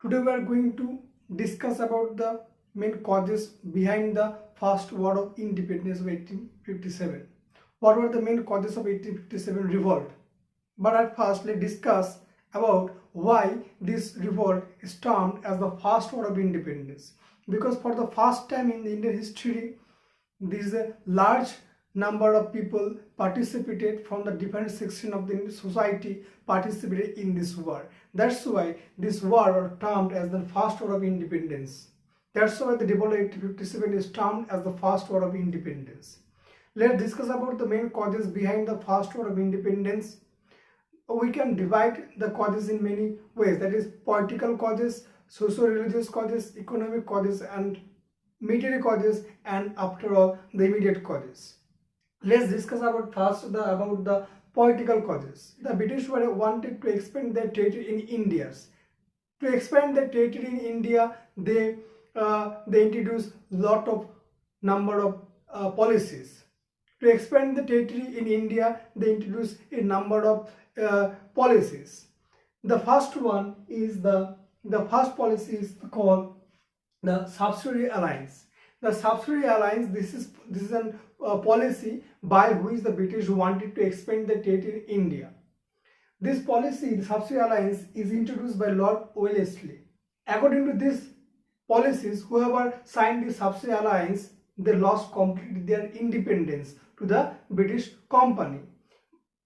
Today we are going to discuss about the main causes behind the first war of independence of 1857. What were the main causes of 1857 revolt? But at first let's discuss about why this revolt is termed as the first war of independence. Because for the first time in the Indian history, there is a large number of people participated from the different section of the society participated in this war. That's why this war was termed as the first war of independence. That's why the revolt of 1857 is termed as the first war of independence. Let's discuss about the main causes behind the first war of independence. We can divide the causes in many ways, that is political causes, socio-religious causes, economic causes, and military causes, and after all the immediate causes. Let's discuss about first about the political causes. The British were wanted to expand their territory in India. To expand their territory in India, they introduced lot of number of policies. To expand the territory in India, they introduced a number of policies. The first one is the first policy is called the subsidiary alliance. The subsidiary alliance, this is an policy by which the British wanted to expand the territory in India. This policy, the subsidiary alliance, is introduced by Lord Wellesley. According to these policies, whoever signed the subsidiary alliance, they lost completely their independence to the British company,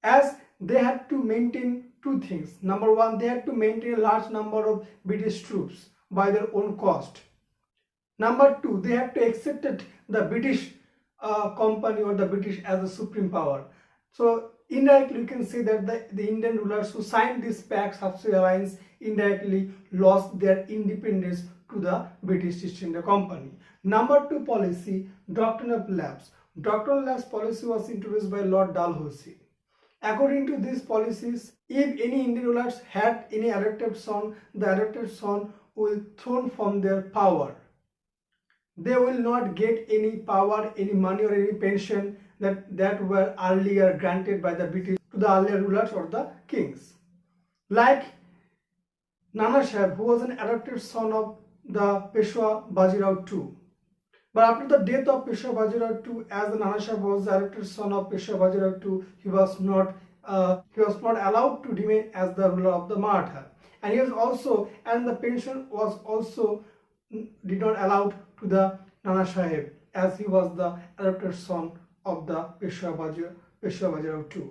as they had to maintain two things. Number one, they had to maintain a large number of British troops by their own cost. Number two, they have to accept the British company or the British as a supreme power. So indirectly you can say that the Indian rulers who signed this pact, subsidiary alliance, indirectly lost their independence to the British East India Company. Number two policy, doctrine of lapse. Doctrine of lapse policy was introduced by Lord Dalhousie. According to these policies, if any Indian rulers had any adopted son, the adopted son will thrown from their power. They will not get any power, any money or any pension that were earlier granted by the British to the earlier rulers or the kings. Like Nana Sahib, who was an adopted son of the Peshwa Bajirao II. But after the death of Peshwa Bajirao II, as the Nana Sahib was the adopted son of Peshwa Bajirao II, he was not allowed to remain as the ruler of the Maratha. And he was also, and the pension was also did not allowed to the Nana Sahib, as he was the adopted son of the Peshwa Bajirao II.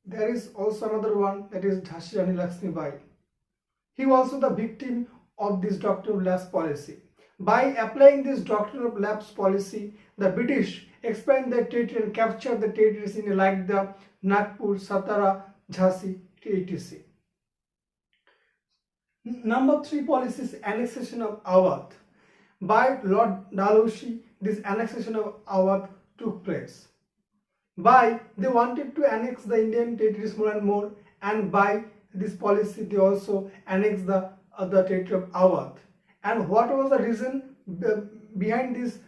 There is also another one, that is Jhansi Rani Lakshmi Bai. He was also the victim of this doctrine of lapse policy. By applying this doctrine of lapse policy, the British expanded their territory and captured the territories in like the Nagpur, Satara, Jhansi, etc. Number three policy is annexation of Awadh. By Lord Dalhousie, this annexation of Awadh took place. They wanted to annex the Indian territories more and more, and by this policy they also annexed the territory of Awadh. And what was the reason behind this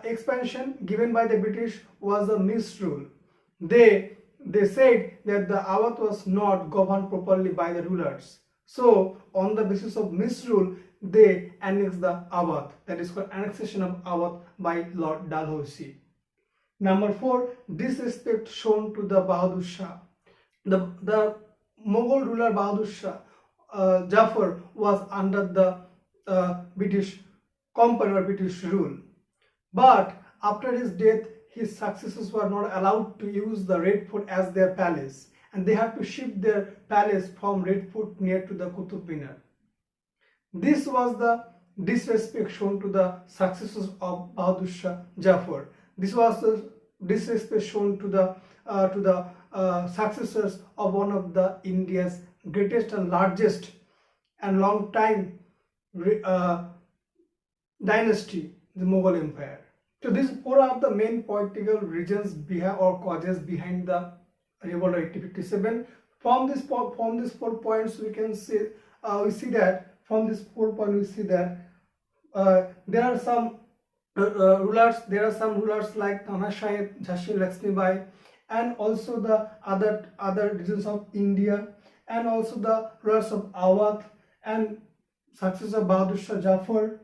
expansion given by the British was a misrule. They said that the Awadh was not governed properly by the rulers. So on the basis of misrule, they annexed the Awadh. That is called annexation of Awadh by Lord Dalhousie. Number four, disrespect shown to the Bahadur Shah. The Mughal ruler Bahadur Shah, Jafar, was under the British company or British rule. But after his death, his successors were not allowed to use the Red Fort as their palace, and they had to shift their palace from Red Fort near to the Qutub Minar. This was the disrespect shown to the successors of Bahadur Shah Jafar. This was the disrespect shown to the successors of one of the India's greatest and largest and long time dynasty, the Mughal Empire. So these four are the main political reasons behind or causes behind the revolt of 1857. From these 4 points, we can see there are some rulers. There are some rulers like Nana Sahib, Jhansi Lakshmi Bai, and also the other regions of India, and also the rulers of Awadh, and success of Bahadur Shah Jafar,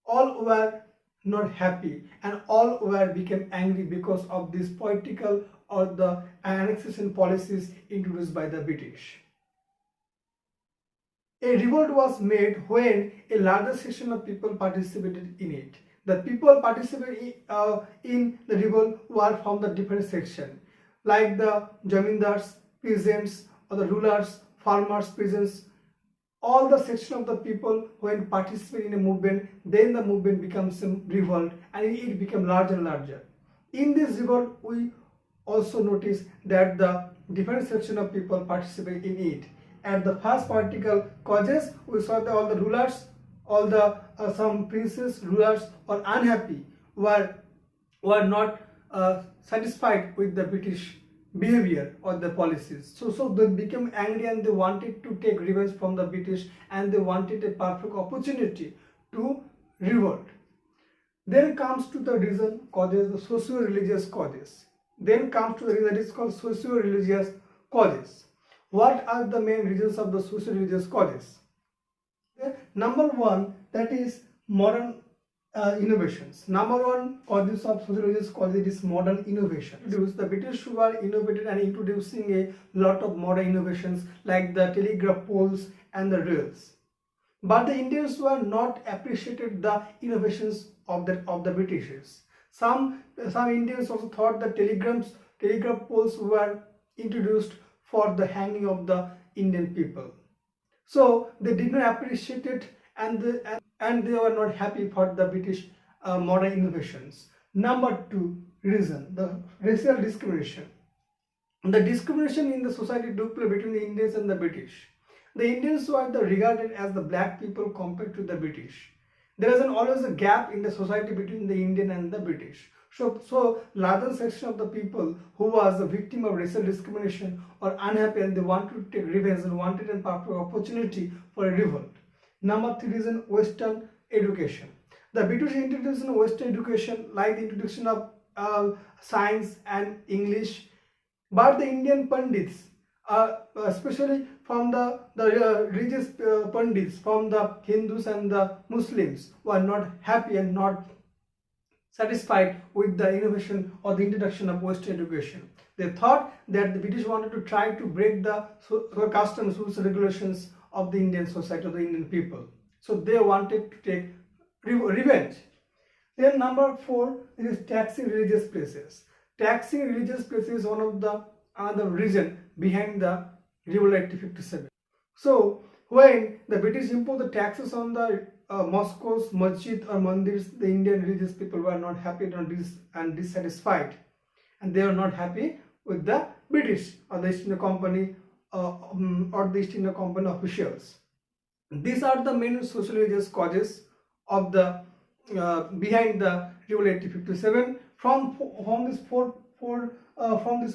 all were not happy and all were became angry because of this political or the annexation policies introduced by the British. A revolt was made when a larger section of people participated in it. The people participating in the revolt were from the different sections, like the zamindars, peasants, or the rulers, farmers, peasants. All the section of the people when participate in a movement, then the movement becomes a revolt and it became larger and larger. In this revolt, we also notice that the different section of people participate in it. At the first political causes, we saw that all the rulers, all the some princes, rulers were unhappy, were not satisfied with the British behavior or the policies. So they became angry and they wanted to take revenge from the British and they wanted a perfect opportunity to revolt. Then comes to the reason causes, the socio-religious causes. Then comes to the reason that is called socio-religious causes. What are the main reasons of the socio-religious causes? Number one, that is modern innovations. Number one causes of socio-religious causes is modern innovation. The British were innovated and introducing a lot of modern innovations like the telegraph poles and the rails. But the Indians were not appreciated the innovations of the Britishers. Some Indians also thought that telegraph poles were introduced for the hanging of the Indian people. So they did not appreciate it and they were not happy for the British modern innovations. Number two reason, the racial discrimination. The discrimination in the society took place between the Indians and the British. The Indians were regarded as the black people compared to the British. There is always a gap in the society between the Indian and the British. So larger section of the people who was a victim of racial discrimination or unhappy and they wanted to take revenge and wanted a perfect opportunity for a revolt. Number three reason, Western education. The British introduced Western education like the introduction of science and English, but the Indian Pandits, especially from the religious Pandits from the Hindus and the Muslims, were not happy and not satisfied with the innovation or the introduction of Western education. They thought that the British wanted to try to break the customs, rules, and regulations of the Indian society, of the Indian people. So they wanted to take revenge. Then number four is taxing religious places. Taxing religious places is one of the another reason behind the Revolt 1857. So when the British imposed the taxes on the mosques, masjid or mandirs, the Indian religious people were not happy and dissatisfied, and they were not happy with the British or the East India Company or the East India Company officials. These are the main social religious causes of the behind the Revolt 1857. From this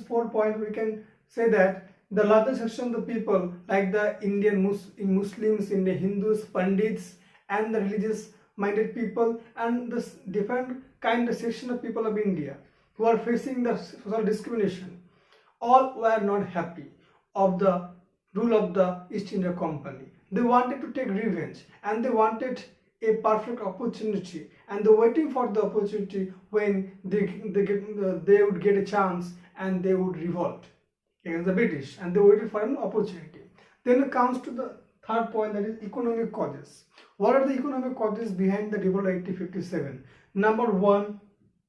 four point, we can say that the larger section of the people, like the Indian Muslims, Indian Hindus, Pandits, and the religious minded people, and this different kind of section of people of India who are facing the social discrimination, all were not happy of the rule of the East India Company. They wanted to take revenge and they wanted a perfect opportunity, and they were waiting for the opportunity when they would get a chance and they would revolt against the British, and they waited for an opportunity. Then it comes to the third point, that is economic causes. What are the economic causes behind the Revolt 1857? Number one,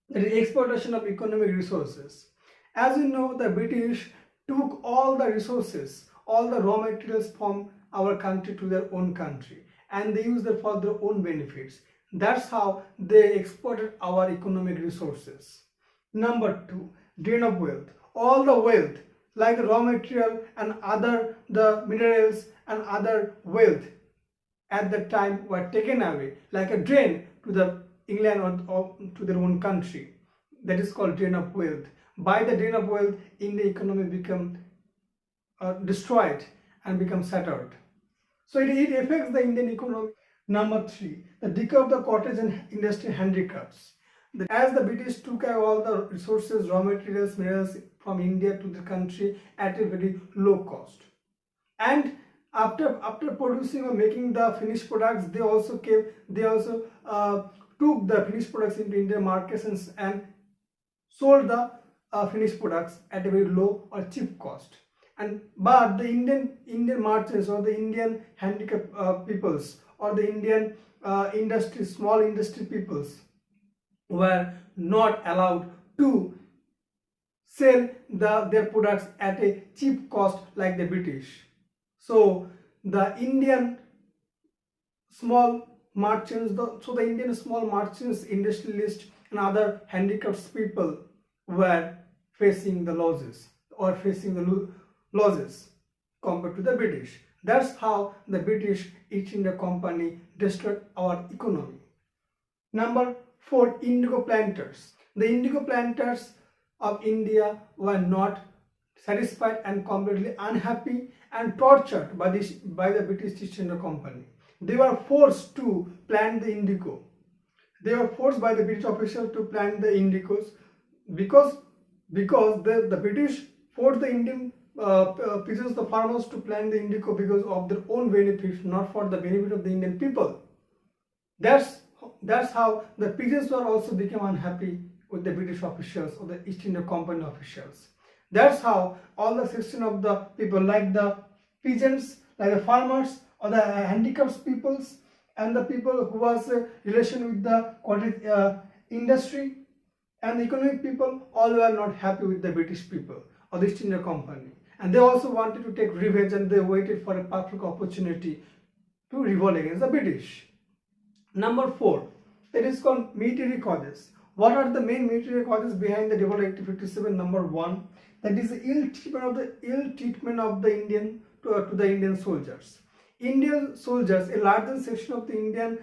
that is exploitation of economic resources. As you know, the British took all the resources, all the raw materials from our country to their own country, and they used them for their own benefits. That's how they exploited our economic resources. Number two, drain of wealth. All the wealth, like the raw material and the minerals and other wealth at that time, were taken away like a drain to the England or to their own country. That is called drain of wealth. By the drain of wealth, Indian economy become destroyed and become shattered. So it affects the Indian economy. Number three, the decay of the cottage and industry handicrafts. As the British took away all the resources, raw materials, minerals from India to the country at a very low cost, and After producing or making the finished products, they also took the finished products into Indian markets and sold the finished products at a very low or cheap cost. But the Indian merchants or the Indian handicapped peoples or the Indian small industry peoples were not allowed to sell their products at a cheap cost like the British. So the Indian small merchants, industrialists, and other handicapped people were facing the losses compared to the British. That's how the British East India Company destroyed our economy. Number 4, indigo planters. The indigo planters of India were not satisfied and completely unhappy and tortured by the British East India Company. They were forced to plant the indigo. They were forced by the British officials to plant the indigos because the British forced the Indian peasants, the farmers, to plant the indigo because of their own benefits, not for the benefit of the Indian people. That's how the peasants were also become unhappy with the British officials or the East India Company officials. That's how all the section of the people, like the peasants, like the farmers, or the handicapped peoples, and the people who was relation with the cottage industry and the economic people, all were not happy with the British people or the East India Company, and they also wanted to take revenge, and they waited for a perfect opportunity to revolt against the British. Number 4, it is called military causes. What are the main military causes behind the Revolt 1857? Number 1, that is the ill treatment of the Indian to the Indian soldiers. Indian soldiers, a larger section of the Indian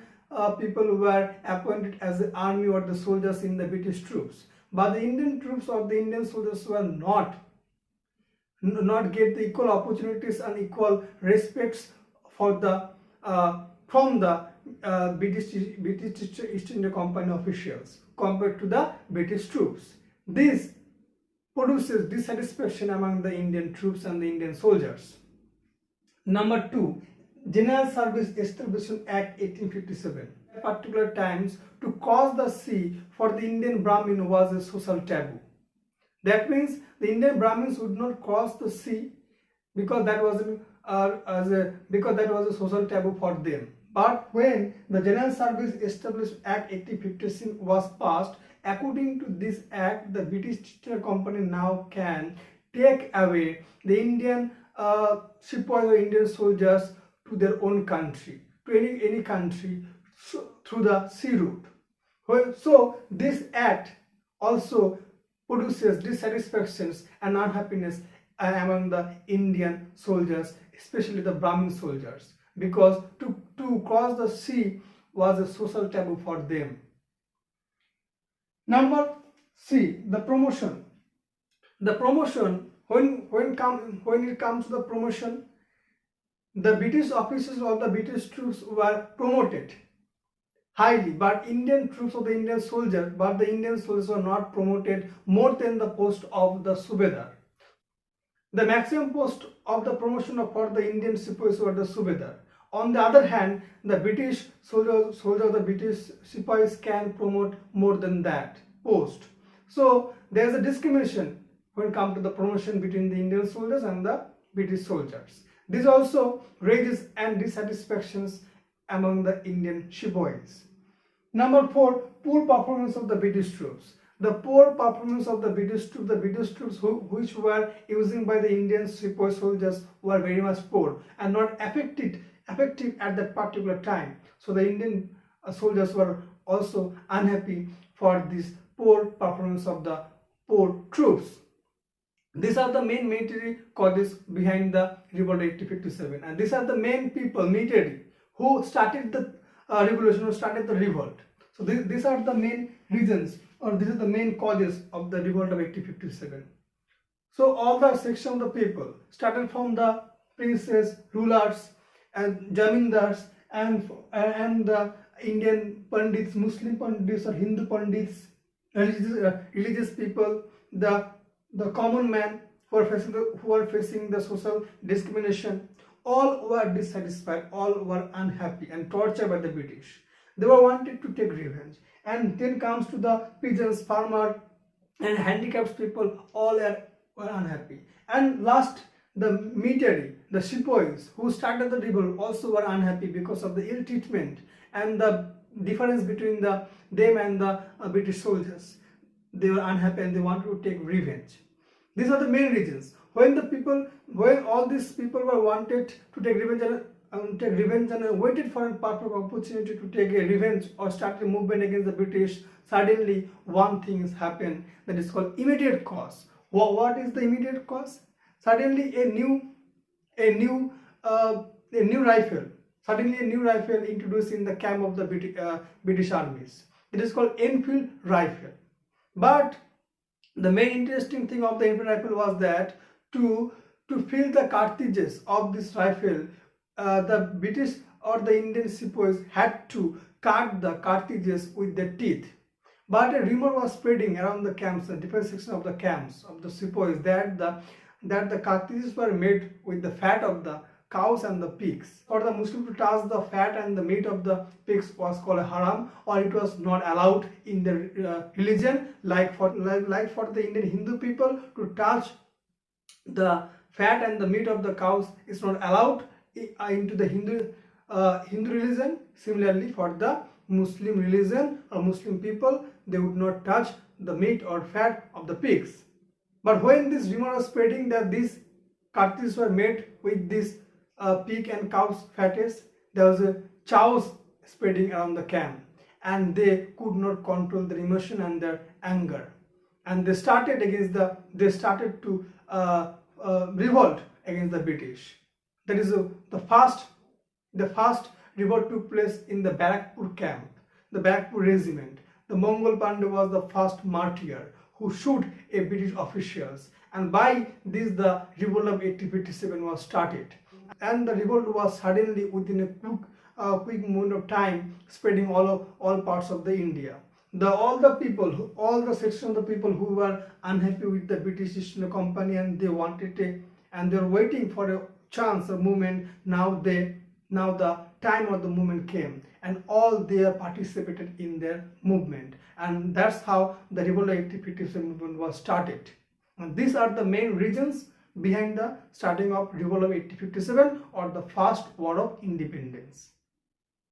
people were appointed as the army or the soldiers in the British troops, but the Indian troops or the Indian soldiers were not get the equal opportunities and equal respects for the from the British East India Company officials compared to the British troops. This produces dissatisfaction among the Indian troops and the Indian soldiers. Number 2, General Service Establishment Act 1857. At particular times, to cross the sea for the Indian Brahmin was a social taboo. That means the Indian Brahmins would not cross the sea because that was a social taboo for them. But when the General Service Establishment Act 1857 was passed, according to this act, the British East India Company now can take away the Indian sepoys or Indian soldiers to their own country, to any country, through the sea route. So this act also produces dissatisfactions and unhappiness among the Indian soldiers, especially the Brahmin soldiers, because to cross the sea was a social taboo for them. Number C, the promotion. The promotion, when it comes to the promotion, the British officers or the British troops were promoted highly, but the Indian soldiers were not promoted more than the post of the Subedar. The maximum post of the promotion for the Indian sepoys were the Subedar. On the other hand, the British soldiers, the British sepoys can promote more than that post. So there is a discrimination when it comes to the promotion between the Indian soldiers and the British soldiers. This also raises and dissatisfactions among the Indian sepoys. Number 4, poor performance of the British troops. The poor performance of the British troops which were using by the Indian sepoy soldiers were very much poor and not effective at that particular time. So the Indian soldiers were also unhappy for this poor performance of the poor troops. These are the main military causes behind the Revolt 1857, and these are the main people, military, who started the revolution, who started the revolt. So these are the main reasons, or these are the main causes of the Revolt of 1857. So all the section of the people, started from the princes, rulers, and jamindars, and the Indian pandits, Muslim pandits or Hindu pandits, religious people, the common man who are facing the social discrimination. all were dissatisfied, all were unhappy and tortured by the British. They were wanted to take revenge. And then comes to the peasants, farmer and handicapped people, all were unhappy. And last, the military, the sepoys who started the revolt also were unhappy because of the ill treatment and the difference between them and the British soldiers. They were unhappy and they wanted to take revenge. These are the main reasons. When all these people were wanted to take revenge and waited for a perfect opportunity to take a revenge or start a movement against the British, suddenly one thing has happened that is called immediate cause. What is the immediate cause? Suddenly a new rifle. Suddenly a new rifle introduced in the camp of the British armies. It is called Enfield rifle. But the main interesting thing of the Enfield rifle was that to fill the cartridges of this rifle, the British or the Indian sepoys had to cut the cartridges with their teeth. But a rumor was spreading around the camps, the different sections of the camps of the sepoys, that the cartridges were made with the fat of the cows and the pigs. For the Muslim to touch the fat and the meat of the pigs was called a haram, or it was not allowed in the religion. Like for the Indian Hindu people, to touch the fat and the meat of the cows is not allowed into the Hindu religion. Similarly, for the Muslim religion or Muslim people, they would not touch the meat or fat of the pigs. But when this rumor was spreading that these cartridges were made with this pig and cow's fattest, there was a chaos spreading around the camp, and they could not control their emotion and their anger, and they started to revolt against the British. That is the first revolt took place in the Barakpur camp, the Barakpur regiment. The Mongol Pandey was the first martyr who shot a British officials, and by this the revolt of 1857 was started. And the revolt was suddenly, within a quick moment of time, spreading all parts of the India. All the section of the people who were unhappy with the British East India Company, and they were waiting for a chance, a movement. Now the time of the movement came, and all they participated in their movement, and that's how the revolt of 1857 movement was started. And these are the main reasons behind the starting of revolt of 1857, or the first war of independence.